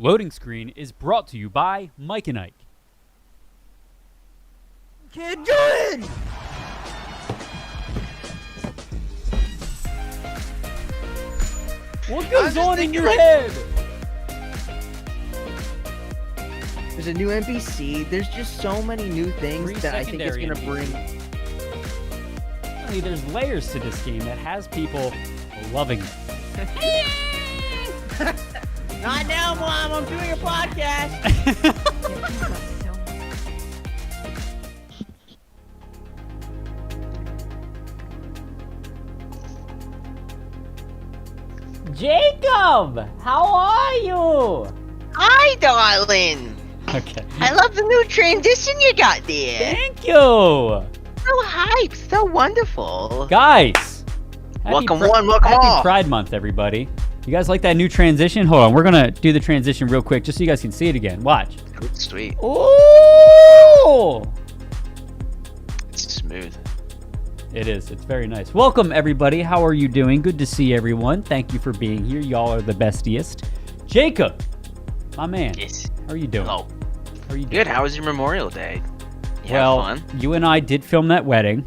loading screen is brought to you by Mike and Ike. Kid, good! What goes on in your head? There's a new NPC. There's just so many new things that I think it's going to bring. There's layers to this game that has people loving it. Not now, Mom. I'm doing a podcast. Jacob, how are you? Hi, darling. Okay. I love the new transition you got there. Thank you. So hyped, so wonderful. Guys. Welcome one, welcome Happy all. Pride Month, everybody. You guys like that new transition? Hold on, we're going to do the transition real quick just so you guys can see it again. Watch. Sweet. Ooh! It's smooth. It is. It's very nice. Welcome, everybody. How are you doing? Good to see everyone. Thank you for being here. Y'all are the bestiest. Jacob, my man. Yes. How are you doing? Hello. How are you doing? Good. How was your Memorial Day? You Well, have fun? you and I did film that wedding.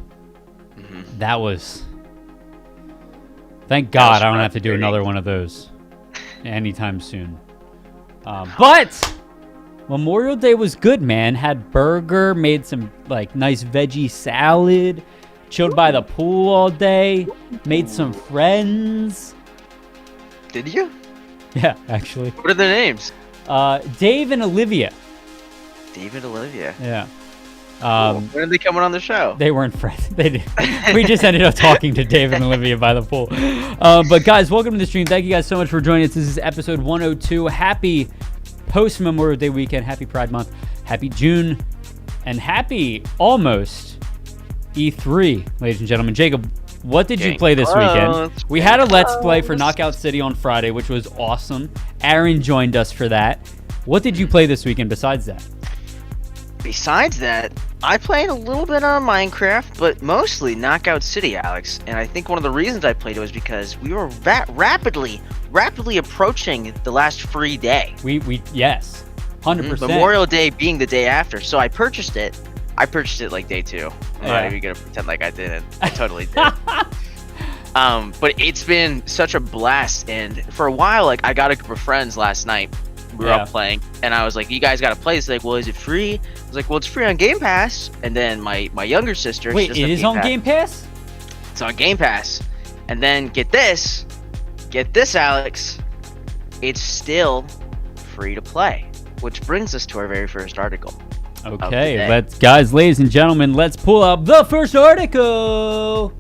Mm-hmm. That was... Thank God I don't have to do frustrating. another one of those anytime soon. But Memorial Day was good, man. Had burger, made some like nice veggie salad, chilled by the pool all day, made some friends. Did you? Yeah, actually. What are their names? Dave and Olivia. David, Olivia. Yeah. Cool. When are they coming on the show? They weren't friends. They did. We just ended up talking to Dave and Olivia by the pool. But guys, welcome to the stream. Thank you guys so much for joining us. This is episode 102. Happy post-Memorial Day weekend. Happy Pride Month. Happy June. And happy almost E3, ladies and gentlemen. Jacob, what did you play this weekend? We had a Let's Play for Knockout City on Friday, which was awesome. Aaron joined us for that. What did you play this weekend besides that? Besides that, I played a little bit on Minecraft, but mostly Knockout City, Alex. And I think one of the reasons I played it was because we were rapidly approaching the last free day. We yes, 100%. Memorial Day being the day after, so I purchased it. I purchased it like day 2. I'm not even gonna pretend like I didn't. I totally did. But it's been such a blast, and for a while, like I got a group of friends last night. We were up playing, and I was like, "You guys got to play." It's like, "Well, is it free?" I was like, "Well, it's free on Game Pass." And then my younger sister. Wait, it is on Game Pass? It's on Game Pass. And then get this, Alex. It's still free to play, which brings us to our very first article. Okay, ladies and gentlemen, let's pull up the first article.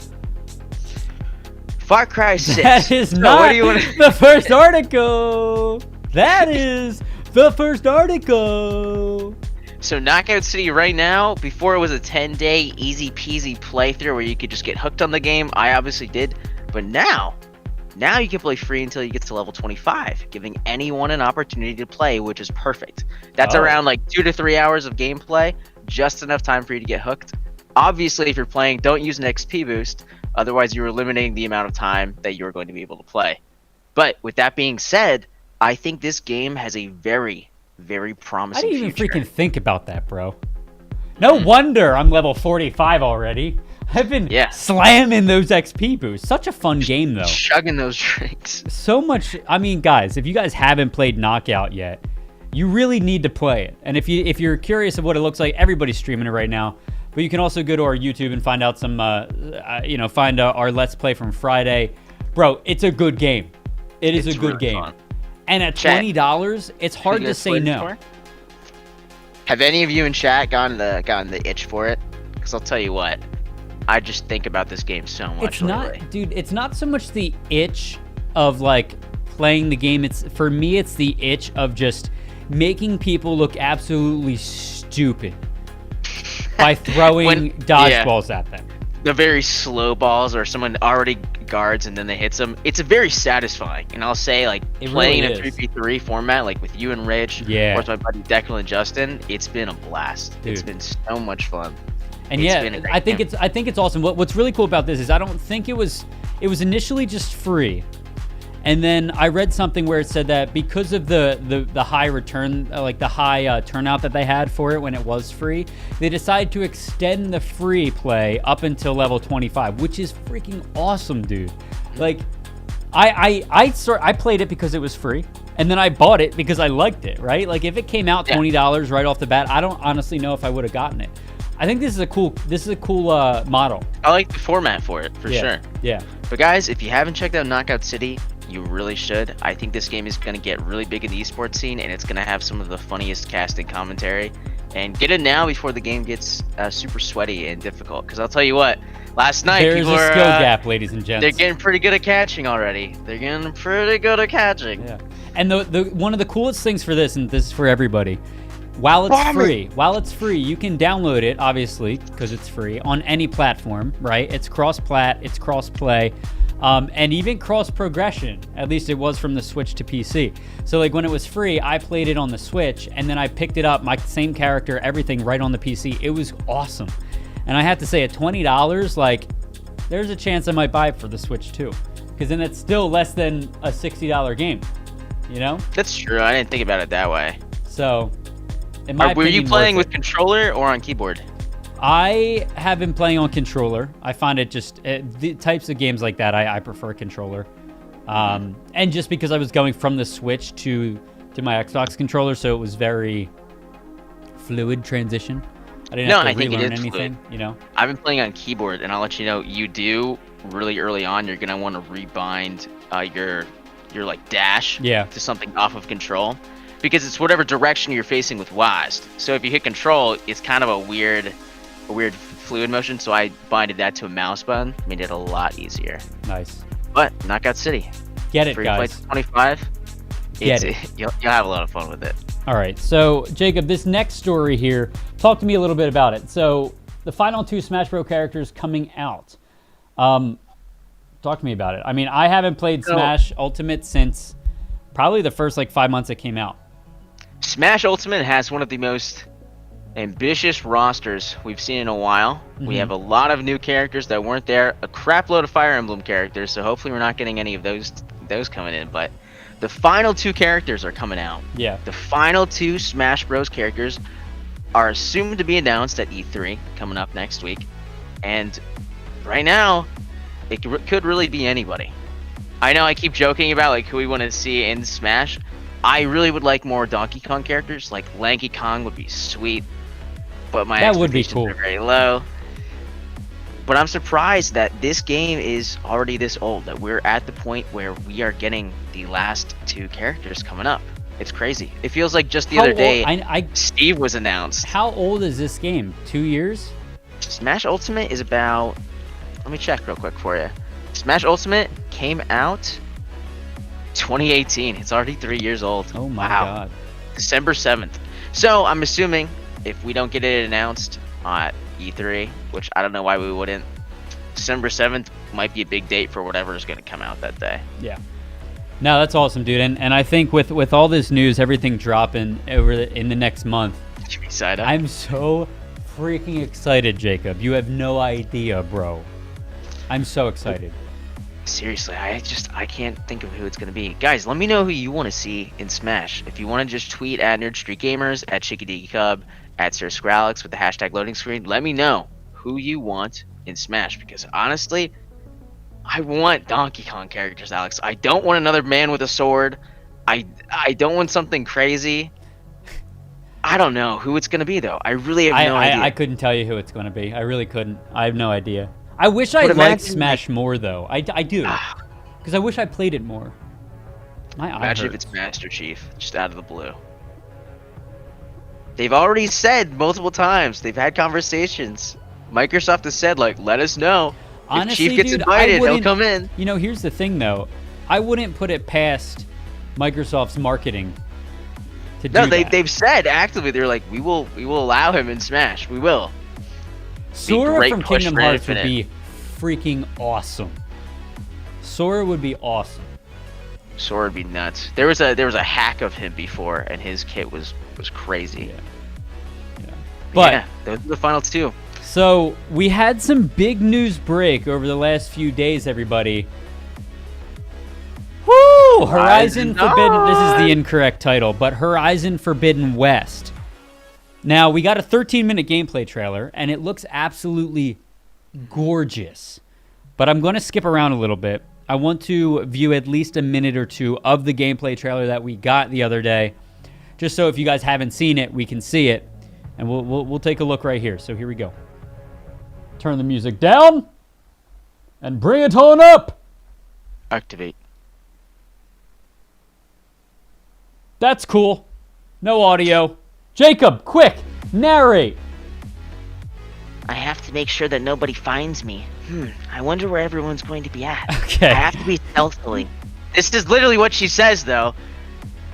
Far Cry 6. That is not the first article. That is the first article. So Knockout City right now, before it was a 10-day easy peasy playthrough where you could just get hooked on the game. I obviously did. But now you can play free until you get to level 25, giving anyone an opportunity to play, which is perfect. That's around like 2 to 3 hours of gameplay, just enough time for you to get hooked. Obviously, if you're playing, don't use an XP boost. Otherwise, you're limiting the amount of time that you're going to be able to play. But with that being said, I think this game has a very, very promising future. I didn't even freaking think about that, bro. No wonder I'm level 45 already. I've been slamming those XP boosts. Such a fun game, though. Chugging those drinks. So much. I mean, guys, if you guys haven't played Knockout yet, you really need to play it. And if you're curious of what it looks like, everybody's streaming it right now. But you can also go to our YouTube and find out some, find our Let's Play from Friday. Bro, it's a good game. It's a good game. Fun. And at $20, it's hard to say no. Have any of you in chat gotten the itch for it? Because I'll tell you what, I just think about this game so much. It's not so much the itch of like playing the game. For me, it's the itch of just making people look absolutely stupid by throwing dodgeballs at them. The very slow balls, or someone already guards and then they hit them. It's very satisfying, and I'll say, like, playing in a 3v3 format, like with you and Rich, or with my buddy Declan and Justin, it's been a blast. Dude. It's been so much fun. And I think it's awesome. What's really cool about this is I don't think it was initially just free, And then I read something where it said that because of the high return, like the high turnout that they had for it when it was free, they decided to extend the free play up until level 25, which is freaking awesome, dude. Like, I played it because it was free, and then I bought it because I liked it, right? Like, if it came out $20 right off the bat, I don't honestly know if I would have gotten it. I think this is a cool model. I like the format for it, for sure. Yeah. But guys, if you haven't checked out Knockout City, you really should. I think this game is going to get really big in the esports scene, and it's going to have some of the funniest casting commentary. And get it now before the game gets super sweaty and difficult. Because I'll tell you what, last night there's a skill gap, ladies and gents. They're getting pretty good at catching already. They're getting pretty good at catching. Yeah. And the one of the coolest things for this, and this is for everybody, while it's free, you can download it, obviously, because it's free, on any platform, right? It's cross-plat, it's cross-play. And even cross progression, at least it was from the Switch to PC. So like when it was free, I played it on the Switch, and then I picked it up, my same character, everything right on the PC. It was awesome. And I have to say, at $20, like, there's a chance I might buy it for the Switch too, because then it's still less than a $60 game, you know? That's true. I didn't think about it that way. So, in my were you opinion, playing with controller or on keyboard? I have been playing on controller. I find it just the types of games like that. I prefer controller, and just because I was going from the Switch to my Xbox controller, so it was very fluid transition. I didn't have to relearn anything. Fluid. You know, I've been playing on keyboard, and I'll let you know. You do really early on. You're gonna want to rebind your like dash to something off of control, because it's whatever direction you're facing with WASD. So if you hit control, it's kind of a weird fluid motion, so I binded that to a mouse button, made it a lot easier. Nice. But Knockout City, get it, free guys. Play 25. Get it. You'll have a lot of fun with it. All right, so Jacob, this next story here, talk to me a little bit about it. So the final 2 Smash Bros. Characters coming out. Talk to me about it. I mean, I haven't played Smash Ultimate since probably the first like 5 months it came out. Smash Ultimate has one of the most ambitious rosters we've seen in a while. Mm-hmm. We have a lot of new characters that weren't there, a crap load of Fire Emblem characters, so hopefully we're not getting any of those coming in, but the final 2 characters are coming out. Yeah. The final 2 Smash Bros. Characters are assumed to be announced at E3 coming up next week, and right now it could really be anybody. I know I keep joking about like who we want to see in Smash. I really would like more Donkey Kong characters. Like Lanky Kong would be sweet, but my expectations are very low. But I'm surprised that this game is already this old, that we're at the point where we are getting the last 2 characters coming up. It's crazy. It feels like just the other day, Steve was announced. How old is this game? 2 years? Smash Ultimate is about... Let me check real quick for you. Smash Ultimate came out 2018. It's already 3 years old. Oh my god. December 7th. So I'm assuming if we don't get it announced at E3, which I don't know why we wouldn't, December 7th might be a big date for whatever is going to come out that day. Yeah. No, that's awesome, dude. And I think with all this news, everything dropping in the next month, I'm so freaking excited, Jacob. You have no idea, bro. I'm so excited. Seriously, I can't think of who it's going to be. Guys, let me know who you want to see in Smash. If you want to just tweet at NerdStreetGamers, at ChickyDiggyCub, at SirScrowlix with the hashtag loading screen, let me know who you want in Smash, because honestly, I want Donkey Kong characters, Alex. I don't want another man with a sword. I don't want something crazy. I don't know who it's going to be, though. I really have no idea. I couldn't tell you who it's going to be. I really couldn't. I have no idea. I wish I liked Smash more, though. I do. Because I wish I played it more. Imagine if it's Master Chief, just out of the blue. They've already said multiple times. They've had conversations. Microsoft has said, like, let us know. Honestly, if Chief gets invited, he'll come in. You know, here's the thing, though. I wouldn't put it past Microsoft's marketing to do that. No, they've said actively, they're like, we will allow him in Smash. We will. Sora from Kingdom Hearts would be freaking awesome. Sora would be awesome. Sora would be nuts. There was a hack of him before, and his kit was crazy. Yeah. But yeah, those are the final 2. So we had some big news break over the last few days, everybody. Woo! No, Horizon Forbidden. This is the incorrect title, but Horizon Forbidden West. Now, we got a 13-minute gameplay trailer, and it looks absolutely gorgeous. But I'm going to skip around a little bit. I want to view at least a minute or two of the gameplay trailer that we got the other day, just so if you guys haven't seen it, we can see it. And we'll take a look right here. So here we go. Turn the music down, and bring it on up. Activate. That's cool. No audio. Jacob, quick, narrate. I have to make sure that nobody finds me. I wonder where everyone's going to be at. Okay. I have to be stealthily. This is literally what she says, though.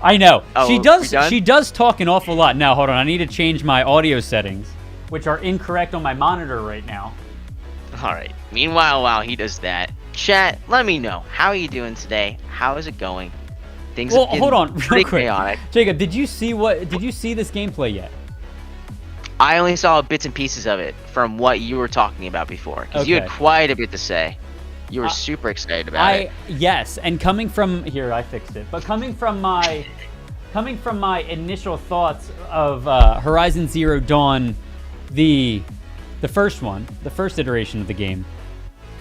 I know. Oh, she we does. done? She does talk an awful lot. Now, hold on. I need to change my audio settings, which are incorrect on my monitor right now. All right. Meanwhile, while he does that, chat, let me know. How are you doing today? How is it going? Things Well, have been hold on, real pretty quick. chaotic. Jacob, did you see this gameplay yet? I only saw bits and pieces of it from what you were talking about before, because you had Okay. quite a bit to say. You were super excited about it. Yes, and coming from here, I fixed it. But coming from my initial thoughts of Horizon Zero Dawn, the first one, the first iteration of the game,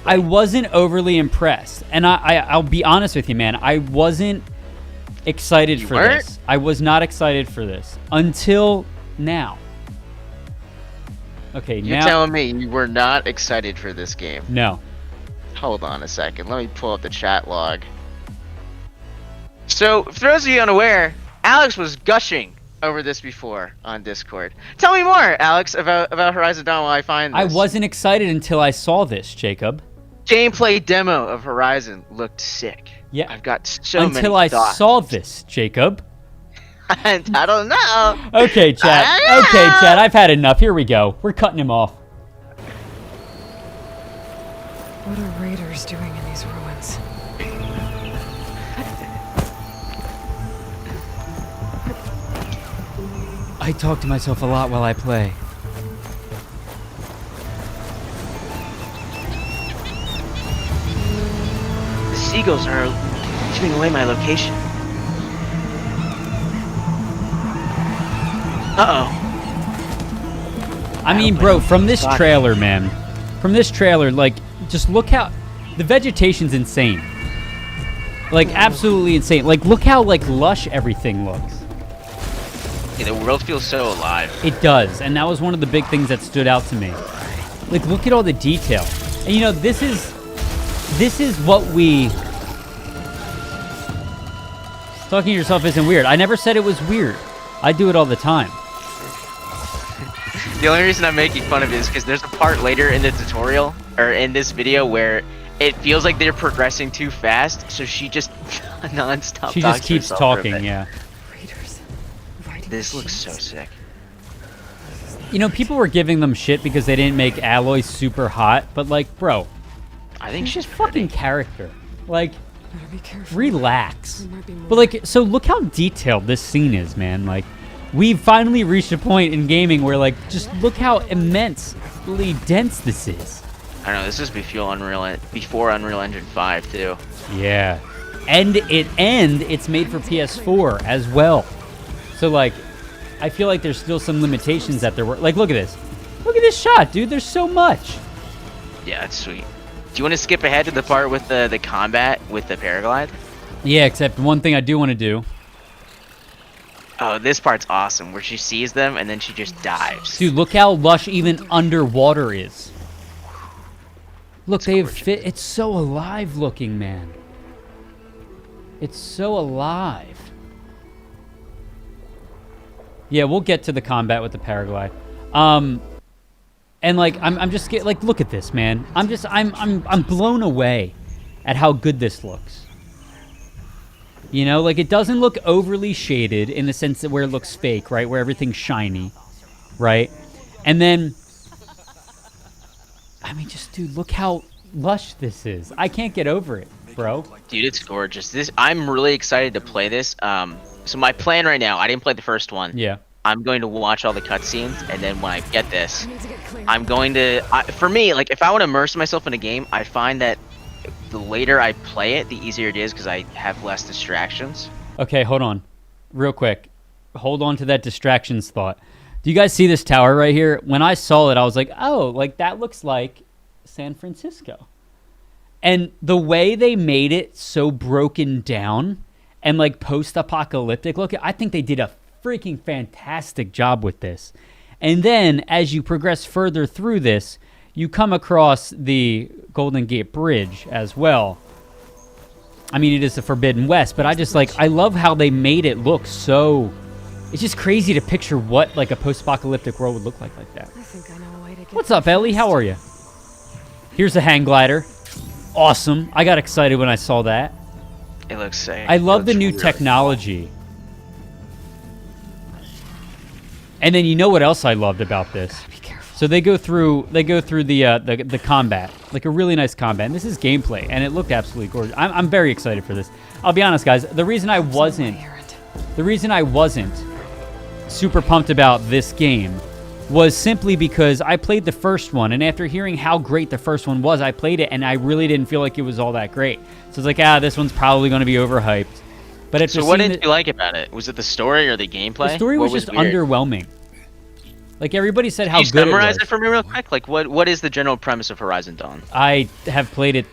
I wasn't overly impressed. And I'll be honest with you, man, I wasn't excited for this. I was not excited for this until now. Okay, You're now. telling me you were not excited for this game? No. Hold on a second. Let me pull up the chat log. So, for those of you unaware, Alex was gushing over this before on Discord. Tell me more, Alex, about Horizon Dawn while I find this. I wasn't excited until I saw this, Jacob. Gameplay demo of Horizon looked sick. Yeah. I've got so many Until I thoughts. saw this, Jacob. And I don't know. Okay, Chad. Okay, Chad. I've had enough. Here we go. We're cutting him off. What are raiders doing in these ruins? I talk to myself a lot while I play. The seagulls are giving away my location. Uh-oh. I mean, bro, from this trailer, man. From this trailer, like, just look how... The vegetation's insane. Like, absolutely insane. Like, look how, like, lush everything looks. Yeah, the world feels so alive. It does, and that was one of the big things that stood out to me. Like, look at all the detail. And, you know, this is what we... Talking to yourself isn't weird. I never said it was weird. I do it all the time. The only reason I'm making fun of it is because there's a part later in the tutorial, or in this video, where it feels like they're progressing too fast, so she just non-stop She talks just to keeps herself for a talking, bit. yeah. Raiders. Riding This looks so machines. sick. You know, people were giving them shit because they didn't make Aloy super hot, but, like, bro, I think she's she's a fucking pretty. character. Like, Better be careful. relax. There might be more. But, like, so look how detailed this scene is, man. Like, we've finally reached a point in gaming where, like, just look how immensely dense this is. I don't know, this is before Unreal Engine 5, too. Yeah. And it's made for PS4 as well. So, like, I feel like there's still some limitations that there were. Like, look at this. Look at this shot, dude. There's so much. Yeah, that's sweet. Do you want to skip ahead to the part with the combat with the paraglide? Yeah, except one thing I do want to do. Oh, this part's awesome, where she sees them and then she just dives. Dude, look how lush even underwater is. Look, It's they have gorgeous. fit. It's so alive looking, man. It's so alive. Yeah, we'll get to the combat with the paraglide. And like I'm just like, look at this, man. I'm blown away at how good this looks. You know, like, it doesn't look overly shaded in the sense that where it looks fake, right? Where everything's shiny, right? And then, I mean, just, dude, look how lush this is. I can't get over it, bro. Dude, it's gorgeous. I'm really excited to play this. So my plan right now, I didn't play the first one. Yeah. I'm going to watch all the cutscenes, and then when I get this, I need to get clear. I'm going to... for me, like, if I want to immerse myself in a game, I find that the later I play it, the easier it is because I have less distractions. Okay, hold on. Real quick. Hold on to that distractions thought. Do you guys see this tower right here? When I saw it, I was like, oh, like that looks like San Francisco. And the way they made it so broken down and like post-apocalyptic look, I think they did a freaking fantastic job with this. And then as you progress further through this, you come across the Golden Gate Bridge as well. I mean, it is the Forbidden West, but I love how they made it look so... It's just crazy to picture what like a post-apocalyptic world would look like that. I think I know a way to get What's up, Ellie? How are you? Here's a hang glider. Awesome. I got excited when I saw that. It looks sick. I love the new really technology. And then you know what else I loved about this? Be careful. So they go through the combat, like a really nice combat. And this is gameplay, and it looked absolutely gorgeous. I'm very excited for this. I'll be honest, guys. The reason I wasn't super pumped about this game was simply because I played the first one, and after hearing how great the first one was, I played it, and I really didn't feel like it was all that great. So it's like, this one's probably going to be overhyped. But after So what seeing did you like about it? Was it the story or the gameplay? the story was just weird? underwhelming. Like everybody said, how Can you good it summarize was. it for me real quick? Like what is the general premise of Horizon Dawn? I have played it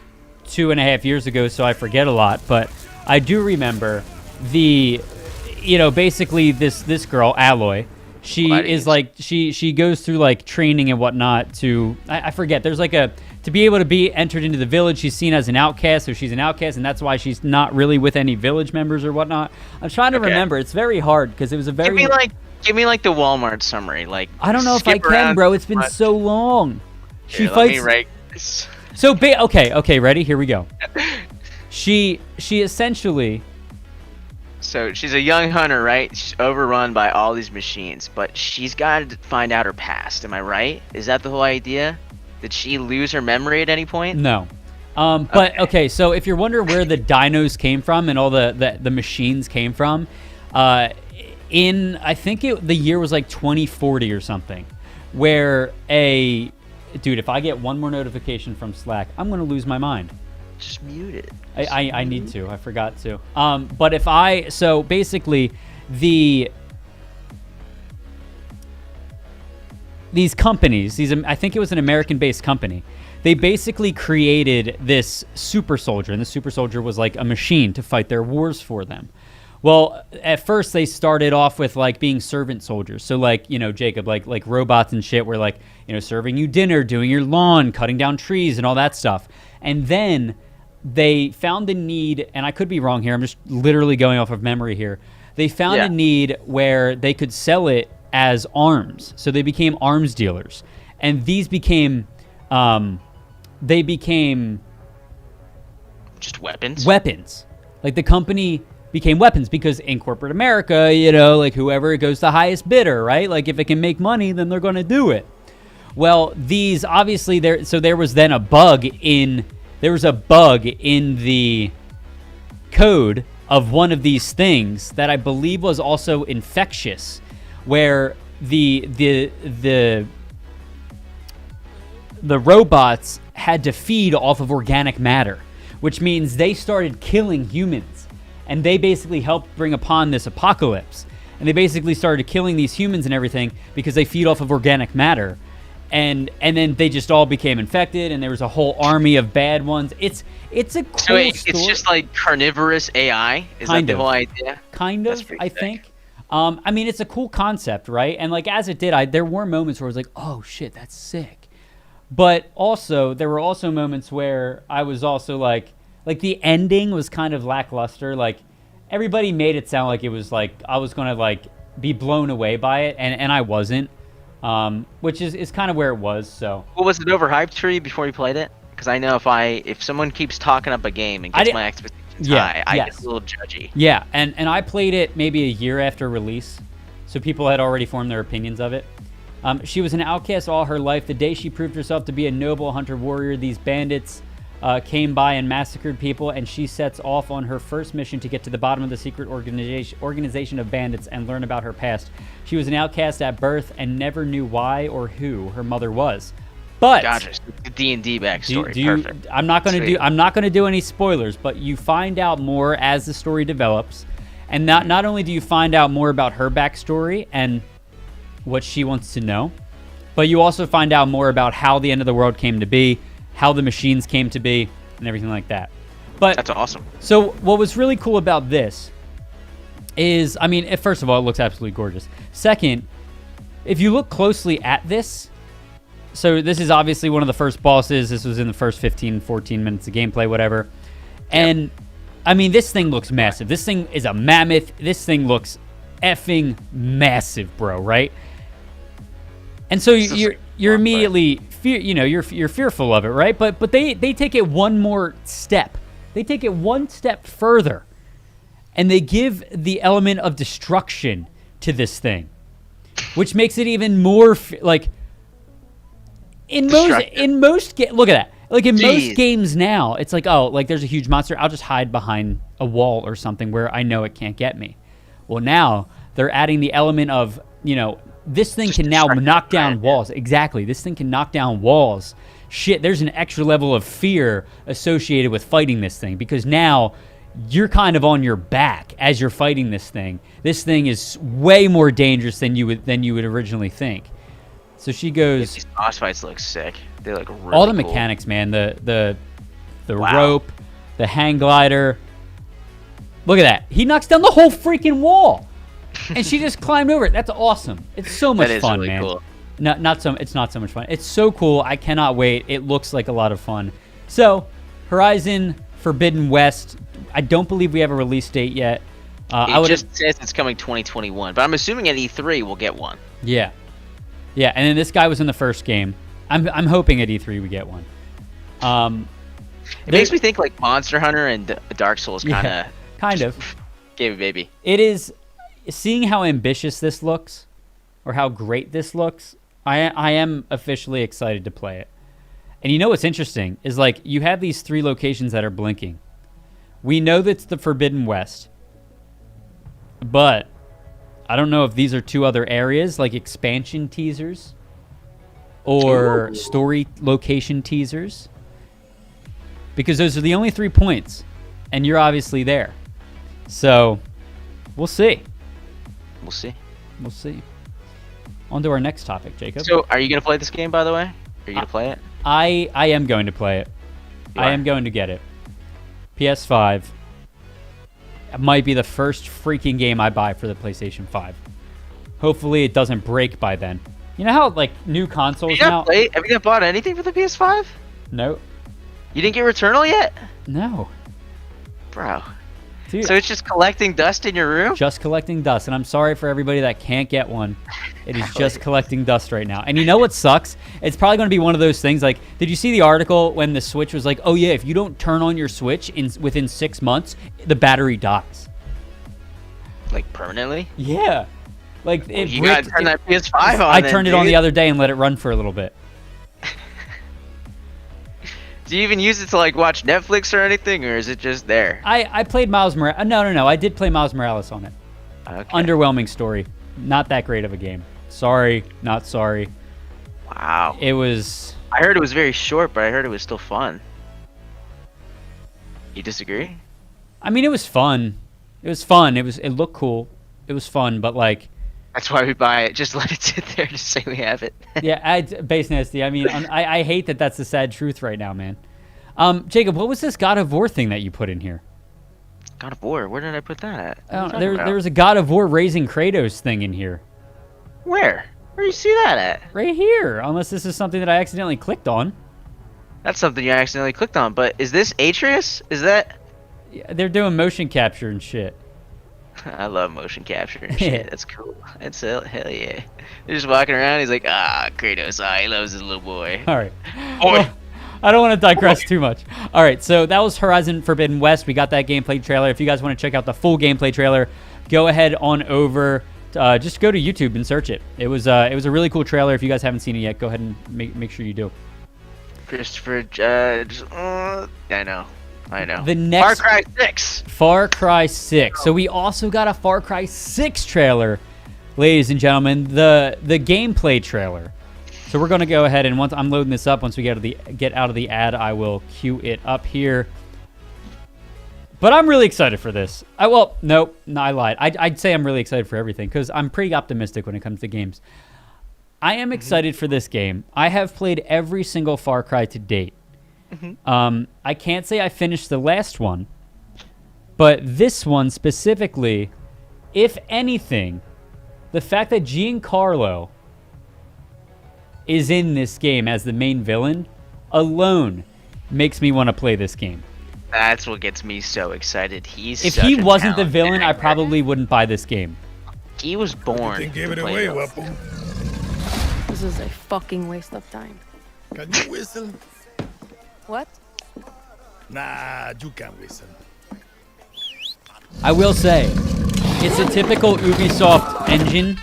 2.5 years ago, so I forget a lot. But I do remember basically this girl, Aloy. She is like she goes through like training and whatnot to I forget. There's like to be able to be entered into the village. She's seen as an outcast, so she's an outcast, and that's why she's not really with any village members or whatnot. I'm trying to remember. It's very hard because it was a very Give me like the Walmart summary. Like I don't know if I skip can, around bro. It's been much. so long. She Here, fights. Let me write this. So okay, ready? Here we go. She essentially. So she's a young hunter, right? She's overrun by all these machines, but she's got to find out her past. Am I right? Is that the whole idea? Did she lose her memory at any point? No. But okay, so if you're wondering where the dinos came from and all the machines came from, I think the year was like 2040 or something, where dude, if I get one more notification from Slack, I'm gonna lose my mind. Just mute it. I need to. I forgot to. But so basically, these companies, I think it was an American-based company, they basically created this super soldier, and the super soldier was like a machine to fight their wars for them. Well, at first they started off with like being servant soldiers. So like, Jacob, like robots and shit were like, serving you dinner, doing your lawn, cutting down trees and all that stuff. And then they found the need, and I could be wrong here, I'm just literally going off of memory here. They found a need where they could sell it as arms. So they became arms dealers. And these became, just weapons? Weapons. Like the company became weapons because in corporate America, like whoever goes the highest bidder, right? Like if it can make money, then they're going to do it. Well, these obviously there was then a bug in the code of one of these things that I believe was also infectious, where the robots had to feed off of organic matter, which means they started killing humans, and they basically helped bring upon this apocalypse. And they basically started killing these humans and everything because they feed off of organic matter. And then they just all became infected, and there was a whole army of bad ones. It's a cool story. It's just like carnivorous AI? Is that the whole idea? Kind of, I think. I mean, it's a cool concept, right? And like as it did, there were moments where I was like, oh shit, that's sick. But also, there were also moments where I was also like the ending was kind of lackluster. Like everybody made it sound like it was like I was gonna like be blown away by it, and I wasn't. Which is kind of where it was. So, well, was it overhyped for you before you played it? Because I know if someone keeps talking up a game and gets my expectations high, I get a little judgy. Yeah, and I played it maybe a year after release, so people had already formed their opinions of it. She was an outcast all her life. The day she proved herself to be a noble hunter warrior, these bandits came by and massacred people, and she sets off on her first mission to get to the bottom of the secret organization of bandits and learn about her past. She was an outcast at birth and never knew why or who her mother was. But Gotcha. The D&D backstory. Perfect. I'm not going to Sweet. I'm not going to do any spoilers, but you find out more as the story develops, and not only do you find out more about her backstory and what she wants to know, but you also find out more about how the end of the world came to be, how the machines came to be, and everything like that. But That's awesome. So what was really cool about this is, I mean, first of all, it looks absolutely gorgeous. Second, if you look closely at this, so this is obviously one of the first bosses. This was in the first 15, 14 minutes of gameplay, whatever. And, I mean, this thing looks massive. This thing is a mammoth. This thing looks effing massive, bro, right? And so you're immediately, you're fearful of it, right? But they take it one more step. They take it one step further. And they give the element of destruction to this thing, which makes it even more like look at that. Like in most games now, it's like, oh, like there's a huge monster, I'll just hide behind a wall or something where I know it can't get me. Well, now they're adding the element of, this thing can now knock down walls. Exactly. This thing can knock down walls. Shit, there's an extra level of fear associated with fighting this thing, because now you're kind of on your back as you're fighting this thing. This thing is way more dangerous than you would originally think. So she goes. These boss fights look sick. They look really all the cool. mechanics, man. The Wow. rope, the hang glider. Look at that. He knocks down the whole freaking wall, and she just climbed over it. That's awesome. It's so much That is fun, really man. cool. It's not so much fun. It's so cool. I cannot wait. It looks like a lot of fun. So, Horizon Forbidden West. I don't believe we have a release date yet. It just says it's coming 2021, but I'm assuming at E3 we'll get one. Yeah. Yeah, and then this guy was in the first game. I'm hoping at E3 we get one. It makes me think like Monster Hunter and Dark Souls kind of. Gave a baby. It is, seeing how ambitious this looks, or how great this looks, I am officially excited to play it. And you know what's interesting is, like, you have these 3 locations that are blinking. We know that's the Forbidden West, but I don't know if these are 2 other areas, like expansion teasers or story location teasers, because those are the only 3 points, and you're obviously there. So we'll see. We'll see. We'll see. On to our next topic, Jacob. So, are you gonna play this game, by the way? Are you gonna play it? I am going to play it. I am going to get it. PS5. It might be the first freaking game I buy for the PlayStation 5. Hopefully it doesn't break by then. You know how, like, new consoles now... Have you not bought anything for the PS5? No. You didn't get Returnal yet? No. Bro. Dude, So it's just collecting dust in your room? just collecting dust, and I'm sorry for everybody that can't get one. It is just collecting dust right now. And you know what sucks? It's probably going to be one of those things, like, did you see the article when the Switch was like, oh yeah, if you don't turn on your Switch within 6 months, the battery dies? Like permanently? Yeah. Like, You gotta turn that PS5 on. I turned it on the other day and let it run for a little bit. Do you even use it to like watch Netflix or anything, or is it just there? I played Miles Morales. No. I did play Miles Morales on it. Okay. Underwhelming story. Not that great of a game. Sorry, not sorry. Wow. It was... I heard it was very short, but I heard it was still fun. You disagree? I mean, it was fun. It was fun. It looked cool. It was fun, but like... That's why we buy it. Just let it sit there. Just say we have it. Yeah, base nasty. I mean, I hate that that's the sad truth right now, man. Jacob, what was this God of War thing that you put in here? God of War. Where did I put that at? There was a God of War raising Kratos thing in here. Where? Where do you see that at? Right here. Unless this is something that I accidentally clicked on. That's something you accidentally clicked on. But is this Atreus? Is that? Yeah, they're doing motion capture and shit. I love motion capture and shit. That's cool. That's hell yeah. They're just walking around. He's like, Kratos. He loves his little boy. All right. Boy. Well, I don't want to digress too much. All right, so that was Horizon Forbidden West. We got that gameplay trailer. If you guys want to check out the full gameplay trailer, go ahead on over. Just go to YouTube and search it. It was a really cool trailer. If you guys haven't seen it yet, go ahead and make sure you do. Christopher Judge. I know. The next Far Cry 6. Far Cry 6. So we also got a Far Cry 6 trailer, ladies and gentlemen. The gameplay trailer. So we're going to go ahead and once I'm loading this up, once we get out of the ad, I will queue it up here. But I'm really excited for this. I lied. I'd say I'm really excited for everything because I'm pretty optimistic when it comes to games. I am excited for this game. I have played every single Far Cry to date. I can't say I finished the last one, but this one specifically, if anything, the fact that Giancarlo is in this game as the main villain alone makes me want to play this game. That's what gets me so excited. If he wasn't the villain, I probably wouldn't buy this game. He was born. Give it away, Weapon. This is a fucking waste of time. Can you whistle? What? Nah, you can't whistle. I will say, it's a typical Ubisoft engine.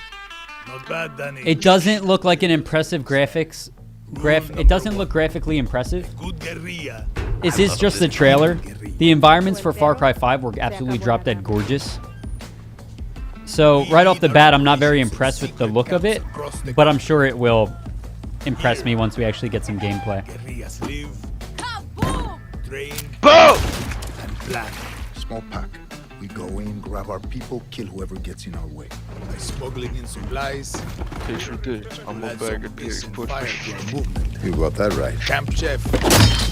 Not bad, Danny. It doesn't look like an impressive graphics. It doesn't look graphically impressive. Good guerrilla. Is this just the trailer? The environments for Far Cry 5 were absolutely drop dead gorgeous. So right off the bat, I'm not very impressed with the look of it, but I'm sure it will impress me once we actually get some gameplay. Guerrillas live, train, Boom! and plan. Small pack. We go in, grab our people, kill whoever gets in our way. By smuggling in supplies, I'm add some peace and fire to our movement. You got that right. Camp chef,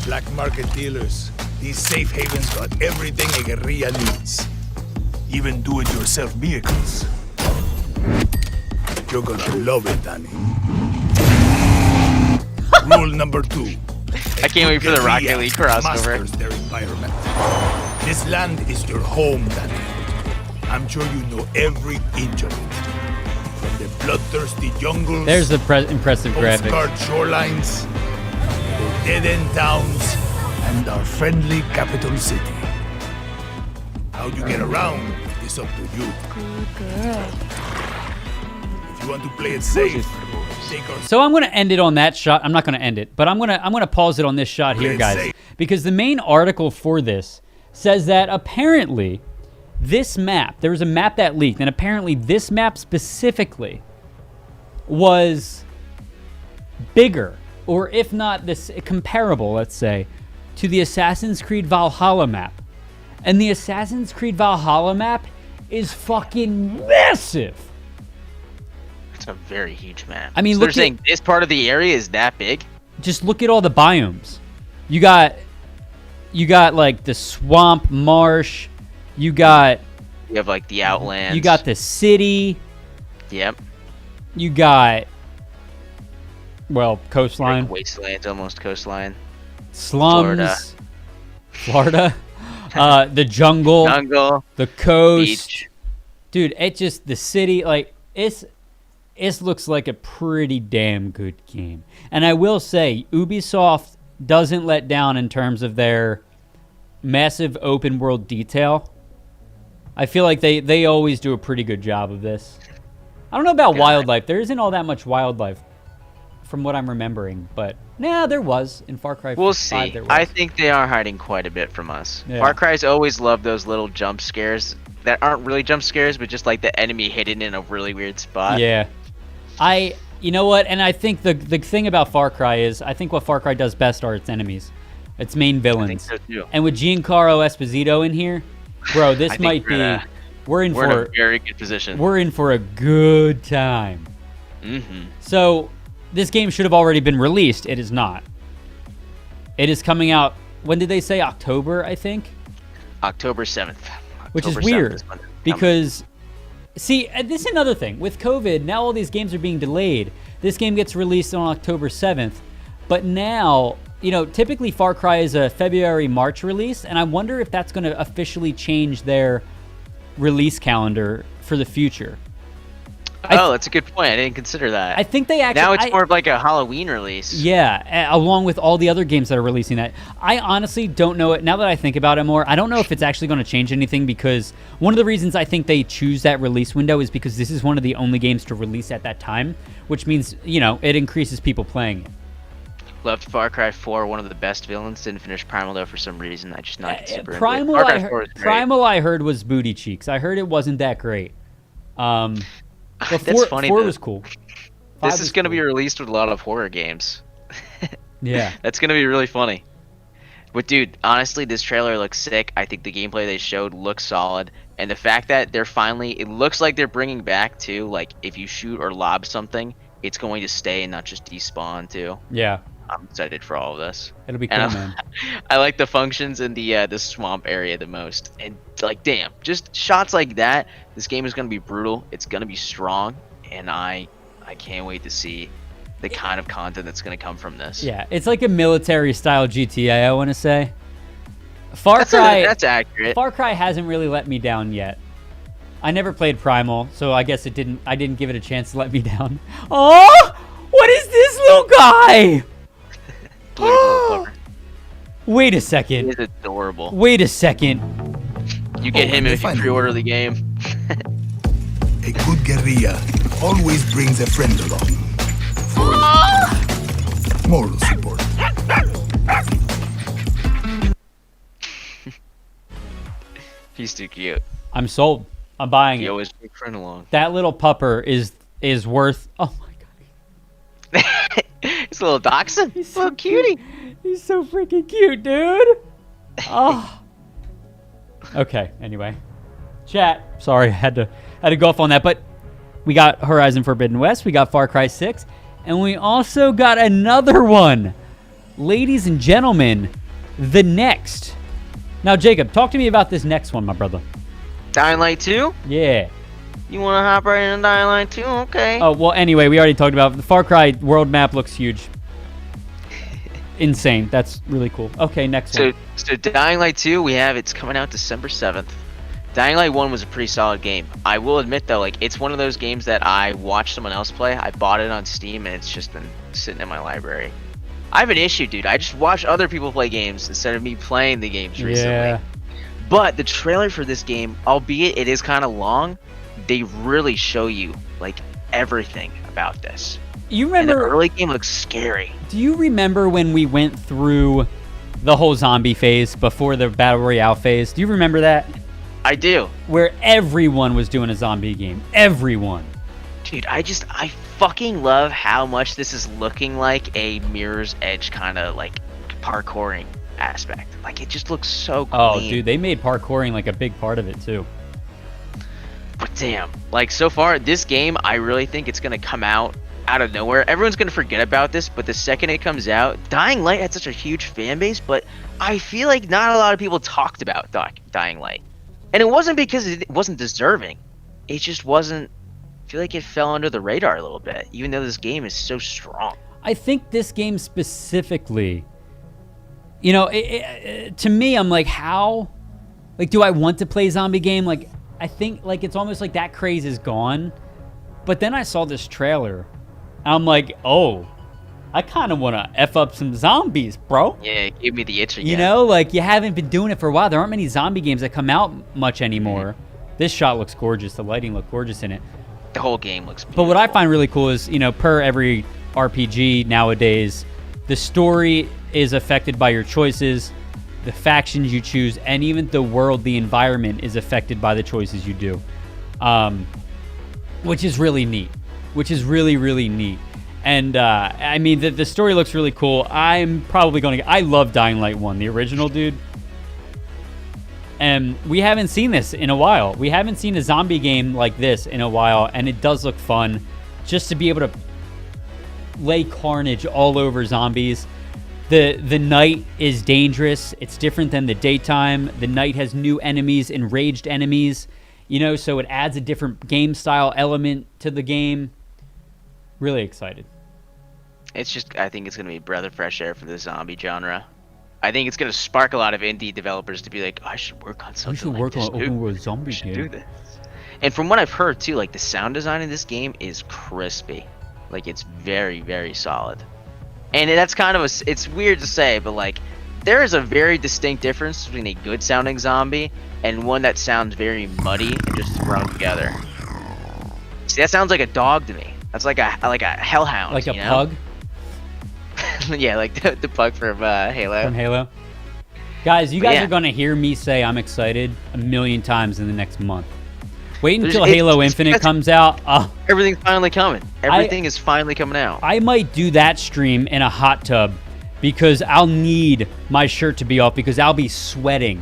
black market dealers. These safe havens got everything a guerrilla needs. Even do-it-yourself vehicles. You're gonna love it, Danny. Rule number 2. I can't wait for the Rocket League crossover. Masters their environment. This land is your home, Danny. I'm sure you know every inch of it. From the bloodthirsty jungles, There's the impressive graphics. postcard shorelines, to dead-end towns, and our friendly capital city. How you get around is up to you. Good. If you want to play it safe, take our So I'm going to end it on that shot. I'm not going to end it, but I'm going to pause it on this shot here, guys, because the main article for this says that apparently this map, there was a map that leaked, and apparently this map specifically was bigger, or if not this comparable, let's say, to the Assassin's Creed Valhalla map. And the Assassin's Creed Valhalla map is fucking massive. It's a very huge map. I mean, so look they're saying this part of the area is that big? Just look at all the biomes. You got like the swamp marsh. You have like the Outlands. You got the city. Yep. You got coastline. Like wasteland, almost coastline. Slums. Florida. The jungle. The coast. Beach. Dude, the city, like it looks like a pretty damn good game. And I will say, Ubisoft doesn't let down in terms of their massive open world detail. I feel like they always do a pretty good job of this. I don't know about wildlife. There isn't all that much wildlife from what I'm remembering, but there was in Far Cry 5. We'll see. There was. I think they are hiding quite a bit from us. Yeah. Far Cry's always loved those little jump scares that aren't really jump scares, but just like the enemy hidden in a really weird spot. Yeah. You know what? And I think the thing about Far Cry is, I think what Far Cry does best are its enemies, its main villains. I think so too. And with Giancarlo Esposito in here, bro, this might be. We're in a very good position. We're in for a good time. Mm-hmm. So this game should have already been released. It is not. It is coming out. When did they say? October, I think. October 7th. Which is October 7th weird is when it's because. See, this is another thing. With COVID, now all these games are being delayed. This game gets released on October 7th. But now, typically Far Cry is a February-March release, and I wonder if that's going to officially change their release calendar for the future. that's a good point. I didn't consider that. I think they actually... Now it's more of like a Halloween release. Yeah, along with all the other games that are releasing that. I honestly don't know it. Now that I think about it more, I don't know if it's actually going to change anything, because one of the reasons I think they choose that release window is because this is one of the only games to release at that time, which means, it increases people playing it. Loved Far Cry 4, one of the best villains. Didn't finish Primal though for some reason. I just not super into it. Far Cry 4 is great. Primal I heard was booty cheeks. I heard it wasn't that great. But That's funny. 4 was cool. This is going to be released with a lot of horror games. Yeah. That's going to be really funny. But dude, honestly, this trailer looks sick. I think the gameplay they showed looks solid. And the fact that they're finally, it looks like they're bringing back too, like if you shoot or lob something, it's going to stay and not just despawn too. Yeah. I'm excited for all of this. It'll be cool, man. I like the functions in the swamp area the most. And like, damn, just shots like that. This game is going to be brutal. It's going to be strong. And I can't wait to see the kind of content that's going to come from this. Yeah, it's like a military style GTA, I want to say. Far Cry, that's accurate. Far Cry hasn't really let me down yet. I never played Primal, so I guess I didn't give it a chance to let me down. Oh, what is this little guy? Wait a second. It is adorable. Wait a second. You get him if you pre-order the game. A good guerrilla always brings a friend along. For moral support. He's too cute. I'm sold. I'm buying He it. always brings a friend along. That little pupper is worth. Oh my god. He's a little dachshund. He's so cutie. He's so freaking cute, dude. Oh. Okay. Anyway, chat. Sorry, I had to go off on that, but we got Horizon Forbidden West. We got Far Cry 6, and we also got another one. Ladies and gentlemen, the next. Now, Jacob, talk to me about this next one, my brother. Dying Light 2? Yeah. You want to hop right into Dying Light 2? Okay. Oh, well, anyway, we already talked about the Far Cry world map looks huge. Insane. That's really cool. Okay, next one. So Dying Light 2, it's coming out December 7th. Dying Light 1 was a pretty solid game. I will admit, though, like, it's one of those games that I watched someone else play. I bought it on Steam, and it's just been sitting in my library. I have an issue, dude. I just watch other people play games instead of me playing the games recently. Yeah. But the trailer for this game, albeit it is kind of long, they really show you, like, everything about this. You And the remember? early game looks scary. Do you remember when we went through the whole zombie phase before the battle royale phase? Do you remember that? I do. Where everyone was doing a zombie game. Everyone. Dude, I fucking love how much this is looking like a Mirror's Edge kind of, like, parkouring aspect. Like, it just looks so clean. Oh, dude, they made parkouring like a big part of it, too. But damn, like, so far, this game, I really think it's going to come out of nowhere. Everyone's going to forget about this, but the second it comes out, Dying Light had such a huge fan base, but I feel like not a lot of people talked about Dying Light. And it wasn't because it wasn't deserving. It just wasn't... I feel like it fell under the radar a little bit, even though this game is so strong. I think this game specifically, you know, to me, I'm like, how? Like, do I want to play a zombie game? Like, I think, like, it's almost like that craze is gone. But then I saw this trailer. And I'm like, oh, I kind of want to F up some zombies, bro. Yeah, it gave me the itch again. You know, like, you haven't been doing it for a while. There aren't many zombie games that come out much anymore. This shot looks gorgeous. The lighting looked gorgeous in it. The whole game looks beautiful. But what I find really cool is, you know, per every RPG nowadays, the story is affected by your choices, the factions you choose, and even the world, the environment is affected by the choices you do. Which is really neat. Which is really, really neat. And, I mean, the story looks really cool. I'm probably going to... I love Dying Light 1, the original, dude. And we haven't seen this in a while. We haven't seen a zombie game like this in a while, and it does look fun. Just to be able to lay carnage all over zombies. The night is dangerous. It's different than the daytime. The night has new enemies, enraged enemies. You know, so it adds a different game style element to the game. Really excited. It's just, I think it's going to be a breath of fresh air for the zombie genre. I think it's going to spark a lot of indie developers to be like, I should work on something. We should like work this, on an open world zombie game. do this. And from what I've heard too, like the sound design in this game is crispy. Like it's very, very solid. And that's kind of it's weird to say, but like there is a very distinct difference between a good sounding zombie and one that sounds very muddy and just thrown together. See, that sounds like a dog to me. That's like a hellhound. Like a you know? pug Yeah, like the pug from Halo. from Halo. Guys, you guys yeah. are going to hear me say I'm excited a million times in the next month. Wait until Halo Infinite comes out. Everything's finally coming. Everything is finally coming out. I might do that stream in a hot tub because I'll need my shirt to be off because I'll be sweating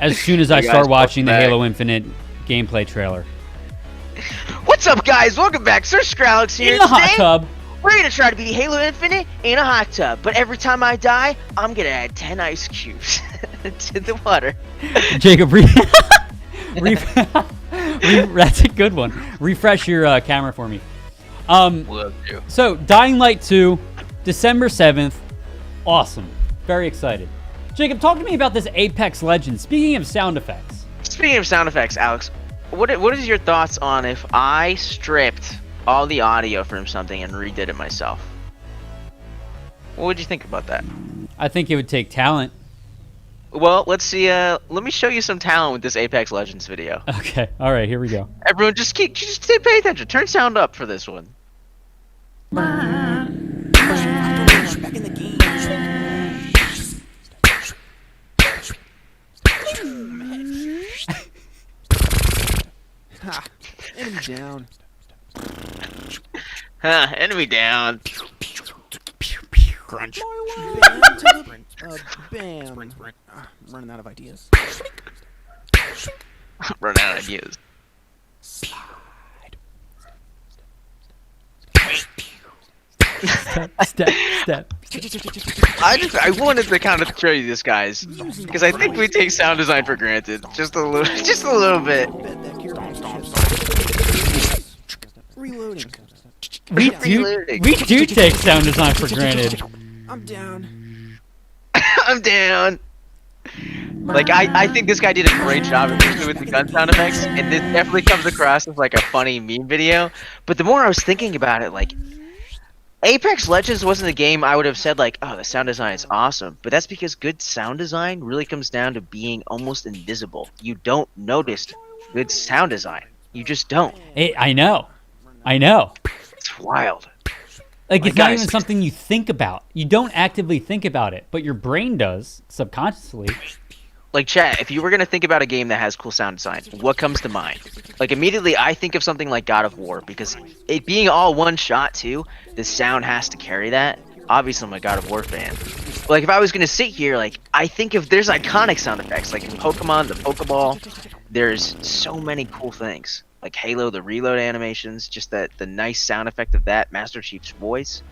as soon as I start watching the Halo Infinite gameplay trailer. What's up, guys? Welcome back. Sir Scrowlix here. In the hot tub. We're going to try to beat Halo Infinite in a hot tub. But every time I die, I'm going to add 10 ice cubes to the water. Jacob, that's a good one. Refresh your camera for me. So, Dying Light 2, December 7th. Awesome. Very excited. Jacob, talk to me about this Apex Legends. Speaking of sound effects. Speaking of sound effects, Alex, what is your thoughts on if I stripped all the audio from something and redid it myself? What would you think about that? I think it would take talent. Well, let's see. Let me show you some talent with this Apex Legends video. Okay. All right. Here we go. Everyone, just pay attention. Turn sound up for this one. Enemy down. Enemy down. Crunch. Bam. Running out of ideas. Run out of ideas. Step. I wanted to kind of show you this, guys, because I think we take sound design for granted, just a little bit. Reloading. We do take sound design for granted. I'm down. I'm down. Like I think this guy did a great job, especially with the gun sound effects, and this definitely comes across as like a funny meme video. But the more I was thinking about it, like, Apex Legends wasn't a game I would have said like, oh, the sound design is awesome. But that's because good sound design really comes down to being almost invisible. You don't notice good sound design. You just don't. I know. It's wild. Like, it's not even something you think about. You don't actively think about it, but your brain does, subconsciously. Like, chat, if you were going to think about a game that has cool sound design, what comes to mind? Like, immediately, I think of something like God of War, because it being all one shot, too, the sound has to carry that. Obviously, I'm a God of War fan. But, like, if I was going to sit here, like, I think if there's iconic sound effects, like in Pokemon, the Pokeball, there's so many cool things. Like Halo, the reload animations, just the nice sound effect of that, Master Chief's voice.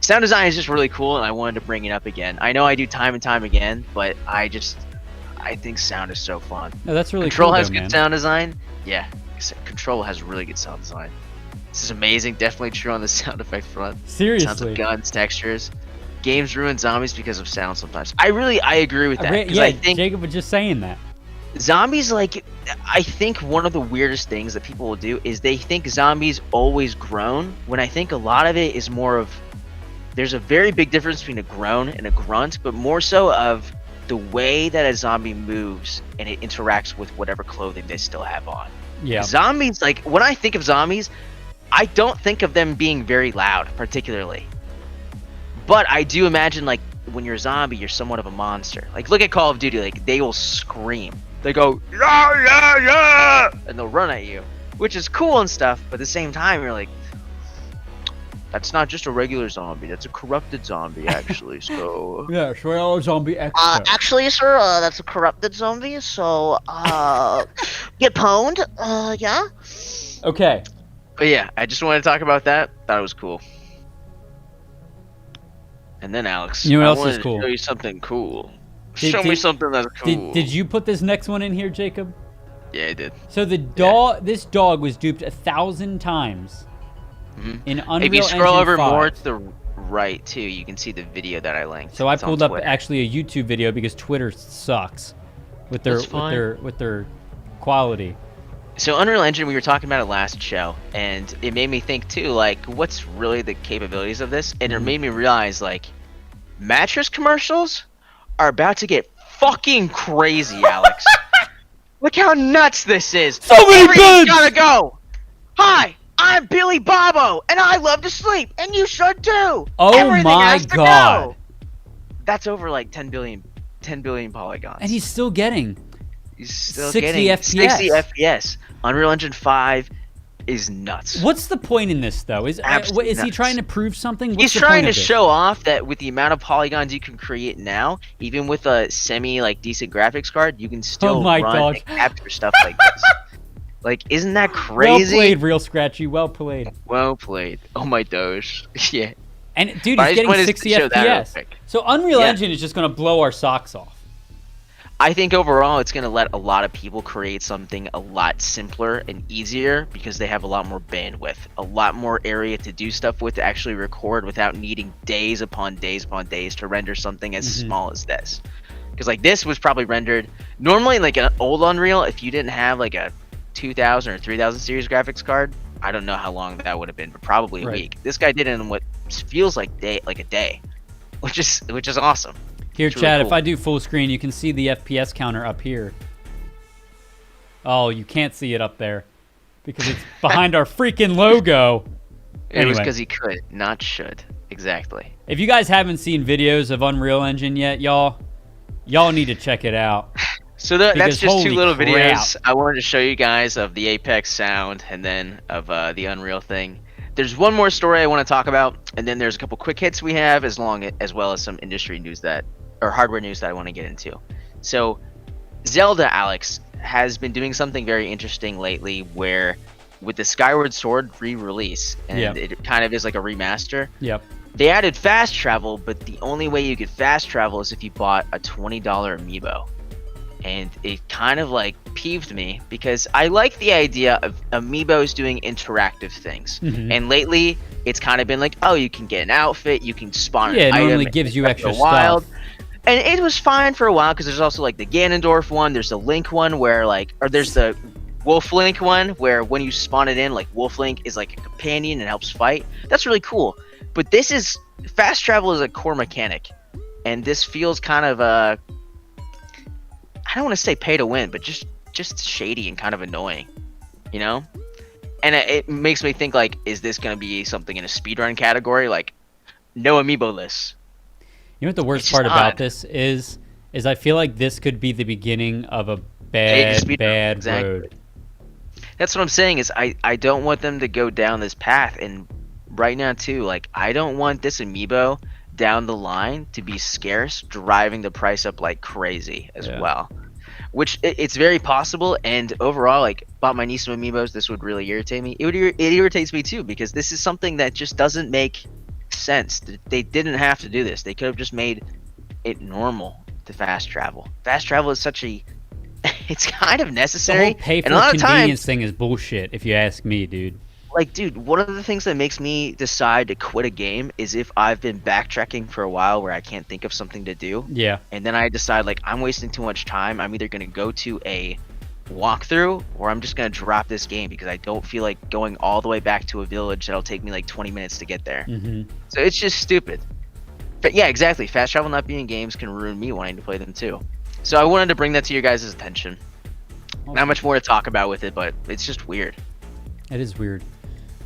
Sound design is just really cool, and I wanted to bring it up again. I know I do time and time again, but I think sound is so fun. No, that's really Control cool, has though, good man. sound design. Yeah, Control has really good sound design. This is amazing. Definitely true on the sound effect front. Seriously. Sounds of guns, textures. Games ruin zombies because of sound sometimes. I agree with that. Yeah, I think Jacob was just saying that. zombies, like, I think one of the weirdest things that people will do is they think zombies always groan, when I think a lot of it is more of, there's a very big difference between a groan and a grunt, but more so of the way that a zombie moves and it interacts with whatever clothing they still have on. Yeah. Zombies, like, when I think of zombies, I don't think of them being very loud, particularly. But I do imagine, like, when you're a zombie, you're somewhat of a monster. Like, look at Call of Duty, like, they will scream. They go, yeah, yeah, yeah, and they'll run at you, which is cool and stuff, but at the same time, you're like, that's not just a regular zombie, that's a corrupted zombie, actually, so... Yeah, so zombie extra. Actually, sir, that's a corrupted zombie, so, get pwned, yeah? Okay. But yeah, I just wanted to talk about that, thought it was cool. And then, Alex, You know what else I wanted is cool? to show you something cool. Did- Show me did- something that's cool. Did you put this next one in here, Jacob? Yeah, I did. So the dog, this dog was duped 1,000 times in Unreal If you scroll Engine over 5. more to the right, too, you can see the video that I linked. So I It's on pulled up Twitter. actually a YouTube video because Twitter sucks with their That's fine. with their quality. So Unreal Engine, we were talking about it last show, and it made me think, too, like, what's really the capabilities of this? And it made me realize, like, mattress commercials are about to get fucking crazy, Alex. Look how nuts this is. So many Everything's beds! gotta go. Hi, I'm Billy Bobo, and I love to sleep, and you should too. Oh Everything my has to God. go. That's over like 10 billion polygons. And he's still getting He's still 60 getting FPS. 60 FPS. Unreal Engine 5 is nuts. What's the point in this though? Is Absolutely he nuts. trying to prove something? What's He's the trying point to of this? show off that with the amount of polygons you can create now, even with a semi like decent graphics card, you can still my run God. and capture stuff like this. Like, isn't that crazy? Well played, Real Scratchy. Well played. Well played. Oh my Doge. Yeah. And dude, But I he's just getting wanted to 60 show that real FPS. quick. So Unreal Yeah. Engine is just gonna blow our socks off. I think overall it's going to let a lot of people create something a lot simpler and easier because they have a lot more bandwidth, a lot more area to do stuff with, to actually record without needing days upon days upon days to render something as small as this. Because like this was probably rendered normally like an old Unreal, if you didn't have like a 2000 or 3000 series graphics card, I don't know how long that would have been, but probably a week. This guy did it in what feels like a day, which is awesome. Here, It's Chad, really if I do full screen, you can see the FPS counter up here. Oh, you can't see it up there because it's behind our freaking logo. It was Anyway. because he could, not should. Exactly. If you guys haven't seen videos of Unreal Engine yet, y'all need to check it out. So that's Because just two holy little crap. videos I wanted to show you guys of the Apex sound and then of the Unreal thing. There's one more story I want to talk about, and then there's a couple quick hits we have, as well as some industry news or hardware news that I want to get into. So Zelda, Alex, has been doing something very interesting lately where with the Skyward Sword re-release, and it kind of is like a remaster, Yep. they added fast travel, but the only way you could fast travel is if you bought a $20 amiibo. And it kind of like peeved me because I like the idea of amiibos doing interactive things. And lately it's kind of been like, oh, you can get an outfit, you can spawn an Yeah, it item normally and gives you it's extra wild. stuff. And it was fine for a while because there's also like the Ganondorf one, there's the Link one where like, or there's the Wolf Link one where when you spawn it in, like Wolf Link is like a companion and helps fight. That's really cool. But this is, fast travel is a core mechanic. And this feels kind of I don't want to say pay to win, but just shady and kind of annoying, you know? And it makes me think like, is this going to be something in a speedrun category? Like, no amiibo lists. You know what the worst It's part just about odd. this is I feel like this could be the beginning of a bad Exactly. road. That's what I'm saying is I don't want them to go down this path. And right now too, like I don't want this amiibo down the line to be scarce, driving the price up like crazy as well. Which it's very possible, and overall, like bought my niece some amiibos, this would really irritate me. It irritates me too because this is something that just doesn't make sense. They didn't have to do this. They could have just made it normal to fast travel. Fast travel is such a it's kind of The necessary. whole pay and for a lot of convenience times, thing is bullshit, if you ask me, dude. like, dude, one of the things that makes me decide to quit a game is if I've been backtracking for a while where I can't think of something to do. Yeah. And then I decide, like, I'm wasting too much time. I'm either going to go to a walkthrough or I'm just going to drop this game because I don't feel like going all the way back to a village that'll take me like 20 minutes to get there. So it's just stupid. But yeah, exactly. Fast travel not being in games can ruin me wanting to play them too. So I wanted to bring that to your guys' attention. Not much more to talk about with it, but it's just weird. It is weird.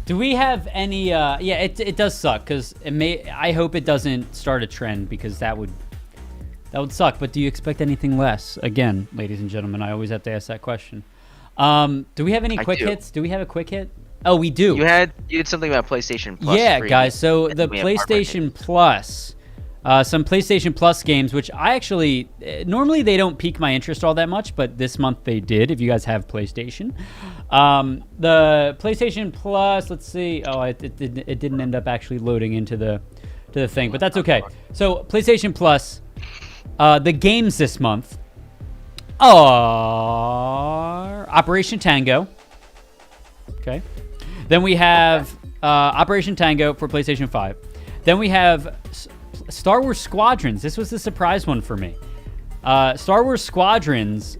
Do we have any yeah, it does suck because I hope it doesn't start a trend because that would suck. But do you expect anything less? Again, ladies and gentlemen, I always have to ask that question. Do we have any quick hits? Do we have a quick hit? Oh, we do. You had something about PlayStation Plus. Yeah, free. guys. So And the we have hardware PlayStation news. Plus, some PlayStation Plus games, which I actually normally they don't pique my interest all that much, but this month they did. If you guys have PlayStation, the PlayStation Plus. Let's see. Oh, it didn't end up actually loading into the thing, but that's okay. So PlayStation Plus, the games this month are Operation Tango. Okay. Then we have Operation Tango for PlayStation 5. Then we have Star Wars Squadrons. This was the surprise one for me. Star Wars Squadrons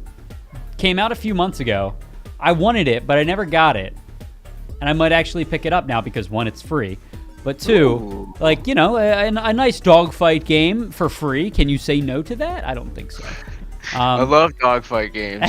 came out a few months ago. I wanted it, but I never got it. And I might actually pick it up now because one, it's free. But two, like, you know, a nice dogfight game for free. Can you say no to that? I don't think so. I love dogfight games.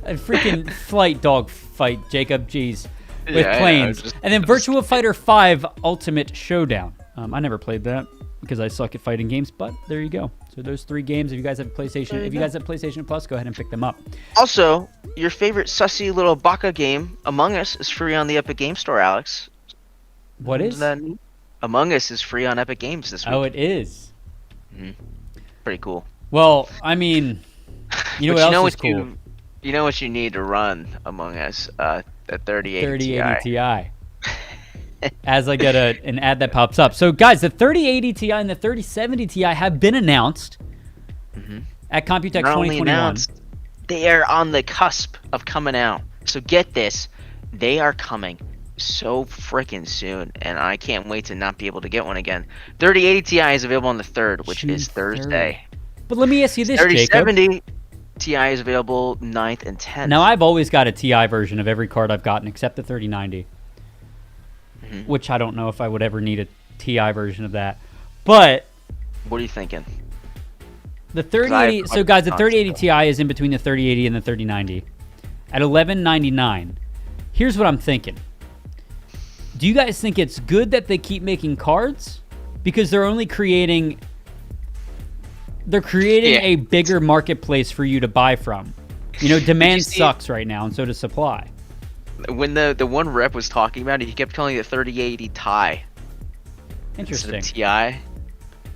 A freaking flight dogfight, Jacob. Jeez. With Yeah, planes. just- And then Virtua Fighter 5 Ultimate Showdown. I never played that because I suck at fighting games, but there you go. So those 3 games, if you guys have PlayStation Plus, go ahead and pick them up. Also, your favorite sussy little baka game, Among Us, is free on the Epic Game Store, Alex. What is? Among Us is free on Epic Games this week. Oh, it is. Pretty cool. Well, I mean, you know what else is cool? You know what you need to run Among Us? The 3080 Ti. As I get an ad that pops up. So, guys, the 3080 Ti and the 3070 Ti have been announced at Computex Not only 2021. announced, they are on the cusp of coming out. So get this, they are coming so freaking soon, and I can't wait to not be able to get one again. 3080 Ti is available on the 3rd, which is Thursday. But let me ask you this, 3070 Jacob. Ti is available 9th and 10th. Now, I've always got a Ti version of every card I've gotten except the 3090. Which I don't know if I would ever need a Ti version of that. But what are you thinking? The 3080. So guys, the 3080 Ti is in between the 3080 and the 3090 at $1199. Here's what I'm thinking. Do you guys think it's good that they keep making cards because they're only creating a bigger marketplace for you to buy from? You know, demand sucks right now, and so does supply. When the one rep was talking about it, he kept calling it 3080 Ti. Interesting. Ti.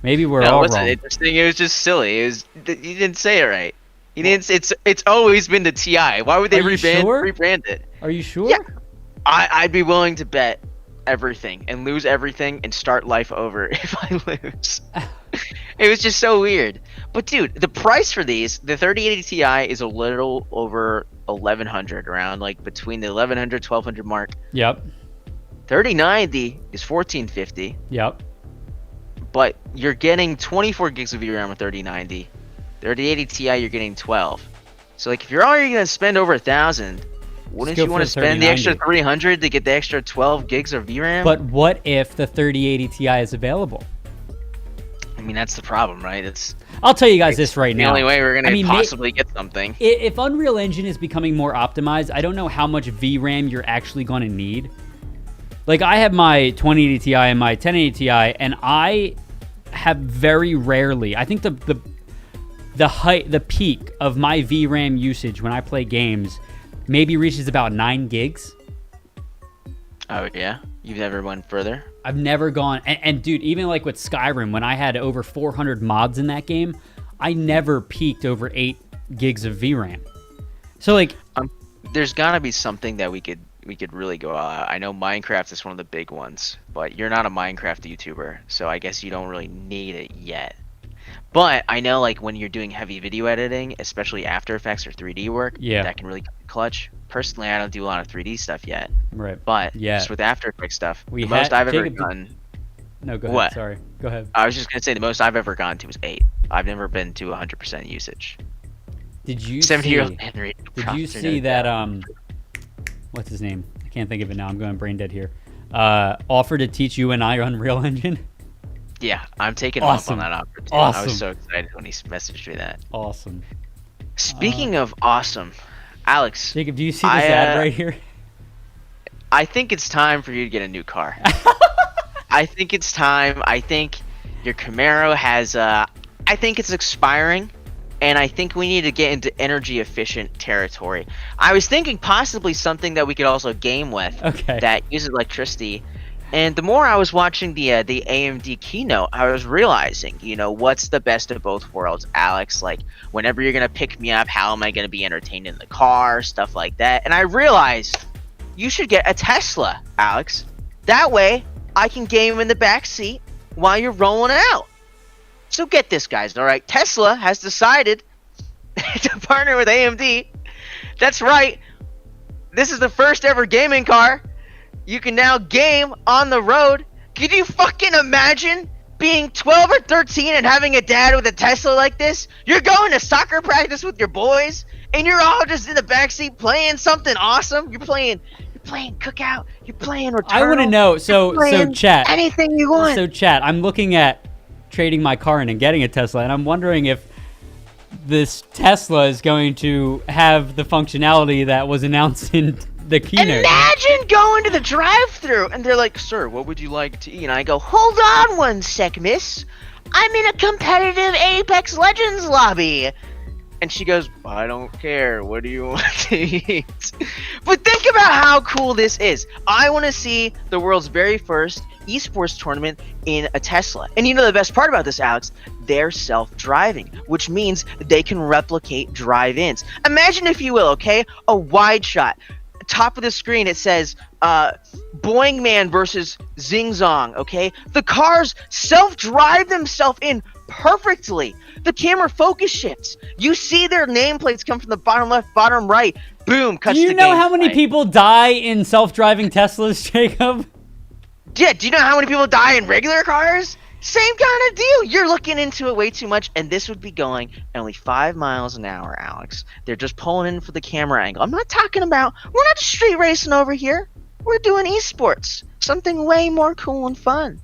Maybe we're all wrong. Interesting. It was just silly. He didn't say it right. He didn't. It's always been the Ti. Why would they rebrand it? Are you sure? Yeah. I'd be willing to bet everything and lose everything and start life over if I lose. It was just so weird. But dude, the price for these, the 3080 Ti is a little over 1100, around like between the 1100 1200 mark. Yep. 3090 is 1450. Yep. But you're getting 24 gigs of VRAM with 3090. 3080 Ti, you're getting 12. So like, if you're already gonna spend over 1,000, wouldn't you want to spend the extra 300 to get the extra 12 gigs of VRAM? But what if the 3080 Ti is available? I mean, that's the problem, right? I'll tell you guys this right now. The only way we're gonna possibly get something. If Unreal Engine is becoming more optimized, I don't know how much VRAM you're actually going to need. Like, I have my 2080 Ti and my 1080 Ti, and I have very rarely, I think the peak of my VRAM usage when I play games maybe reaches about 9 gigs. Oh yeah? You've never went further? I've never gone, and dude, even like with Skyrim, when I had over 400 mods in that game, I never peaked over 8 gigs of VRAM. So like, there's gotta be something that we could really go out. I know Minecraft is one of the big ones, but you're not a Minecraft YouTuber, so I guess you don't really need it yet. But I know, like, when you're doing heavy video editing, especially After Effects or 3D work, that can really clutch. Personally, I don't do a lot of 3D stuff yet. Right. But just with After Effects stuff, the most I've ever done. No, go ahead. What? Sorry. Go ahead. I was just gonna say the most I've ever gone to was 8. I've never been to 100% usage. Did you 70-year-old Henry? Did you see that? What's his name? I can't think of it now. I'm going brain dead here. Offer to teach you and I Unreal Engine. Yeah, I'm taking off on that offer too. Awesome. I was so excited when he messaged me that. Awesome. Speaking of awesome, Alex. Jacob, do you see this ad right here? I think it's time for you to get a new car. I think it's time. I think your Camaro has, I think it's expiring, and I think we need to get into energy efficient territory. I was thinking possibly something that we could also game with that uses electricity. And the more I was watching the AMD keynote, I was realizing, you know, what's the best of both worlds, Alex? Like, whenever you're going to pick me up, how am I going to be entertained in the car, stuff like that. And I realized you should get a Tesla, Alex. That way, I can game in the back seat while you're rolling out. So get this, guys, all right? Tesla has decided to partner with AMD. That's right. This is the first ever gaming car. You can now game on the road. Could you fucking imagine being 12 or 13 and having a dad with a Tesla like this? You're going to soccer practice with your boys, and you're all just in the backseat playing something awesome. You're playing Cookout. You're playing Returnal. I want to know. So chat. Anything you want. So chat. I'm looking at trading my car in and getting a Tesla, and I'm wondering if this Tesla is going to have the functionality that was announced in the keynote. Imagine going to the drive-thru and they're like, "Sir, what would you like to eat?" And I go, "Hold on one sec, miss. I'm in a competitive Apex Legends lobby. And she goes, I don't care. What do you want to eat? But think about how cool this is. I want to see the world's very first esports tournament in a Tesla. And you know the best part about this, Alex? They're self-driving, which means they can replicate drive-ins. Imagine, if you will, okay, a wide shot. Top of the screen, it says, Boing Man versus Zing Zong, okay? The cars self-drive themselves in perfectly. The camera focus shifts. You see their nameplates come from the bottom left, bottom right. Boom, cuts Do to you know how many gameplay. people die in self-driving Teslas, Jacob? Yeah, do you know how many people die in regular cars? Same kind of deal. You're looking into it way too much, and this would be going at only 5 miles an hour, Alex. They're just pulling in for the camera angle. I'm not talking about, we're not street racing over here. We're doing esports. Something way more cool and fun.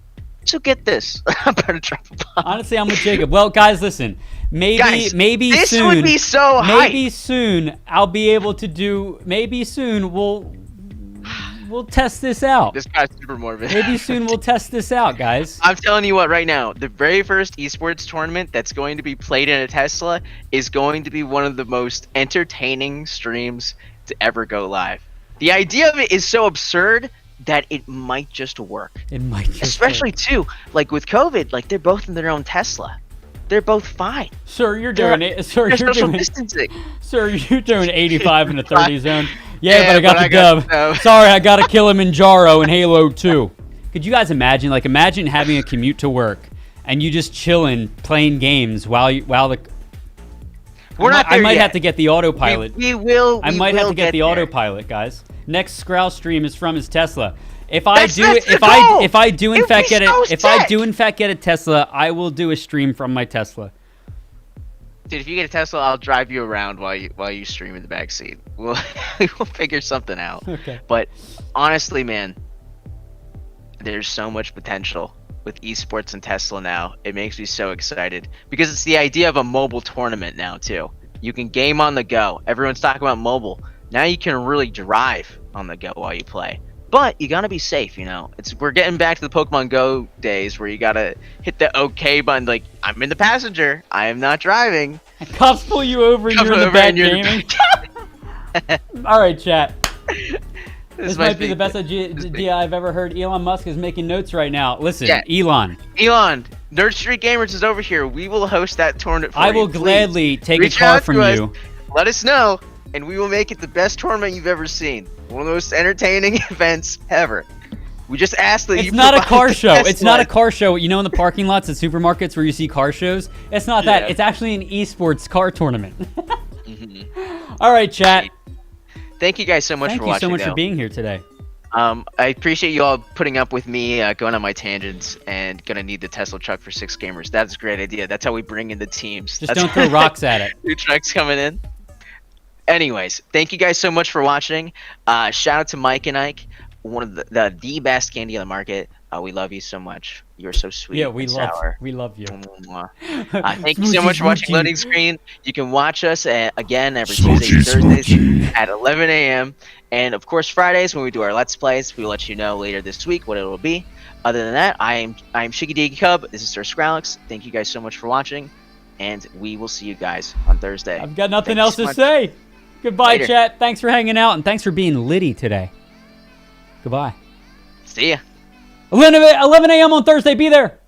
So get this. I'm about to drop a bomb. Honestly, I'm with Jacob. Well, guys, listen. Maybe This soon. would be so hype. Maybe soon I'll be able to do. Maybe soon we'll test this out. This guy's super morbid. Maybe soon we'll test this out, guys. I'm telling you what, right now, the very first esports tournament that's going to be played in a Tesla is going to be one of the most entertaining streams to ever go live. The idea of it is so absurd that it might just work. It might just Especially work. too, like with COVID, like they're both in their own Tesla. They're both fine. Sir, you're doing it. Sir, They're you're social doing. distancing. Sir, you're doing 85 in the 30 zone. Yeah, Yeah, but I got but the I got dub. the dub. Sorry, I got to Kilimanjaro in Halo 2. Could you guys imagine? Like, imagine having a commute to work and you just chilling, playing games while the. We're not there I might yet. have to get the autopilot. We will. I we might have will to get the there. autopilot, guys. Next Skrull stream is from his Tesla. If I That's do, the goal! if I do in It would fact be get so it, if I sick! do in fact get a Tesla, I will do a stream from my Tesla. Dude, if you get a Tesla, I'll drive you around while you stream in the backseat. We'll figure something out. Okay. But honestly, man, there's so much potential with esports and Tesla now. It makes me so excited because it's the idea of a mobile tournament now too. You can game on the go. Everyone's talking about mobile. Now you can really drive on the go while you play. But you gotta be safe, you know. We're getting back to the Pokemon Go days where you gotta hit the OK button. Like, I'm in the passenger. I am not driving. Cops pull you over and Come you're in the over back and you're- gaming. All right, chat. This might be be the best idea I've ever heard. Elon Musk is making notes right now. Listen, Yeah. Elon, Nerd Street Gamers is over here. We will host that tournament for I you. will Please gladly take a reach car out from to us. you. Let us know, and we will make it the best tournament you've ever seen. One of the most entertaining events ever. We just ask that you It's not a provide car the show. best It's not a one. car show. You know, in the parking lots at supermarkets where you see car shows? It's not that. Yeah. It's actually an esports car tournament. Mhm. All right, chat. Thank you guys so much Thank for you watching. so much though. for being here today. I appreciate you all putting up with me going on my tangents and gonna need the Tesla truck for 6 gamers. That's a great idea. That's how we bring in the teams. Just That's don't throw rocks at it. New trucks coming in. Anyways, thank you guys so much for watching. Shout out to Mike and Ike, one of the best candy on the market. We love you so much. You're so sweet. Yeah, we and love sour. you. Mwah. Thank you so much for watching Smoochy, Loading smoochy. Screen. You can watch us again every Tuesday and Thursdays at 11 a.m. And of course Fridays when we do our Let's Plays. We'll let you know later this week what it will be. Other than that, I'm Shiggy Diggy Cub. This is Sir Scrowlix. Thank you guys so much for watching, and we will see you guys on Thursday. I've got nothing Thanks else so to much. say. Goodbye, Later. chat. Thanks for hanging out, and thanks for being litty today. Goodbye. See ya. 11 a.m. on Thursday. Be there.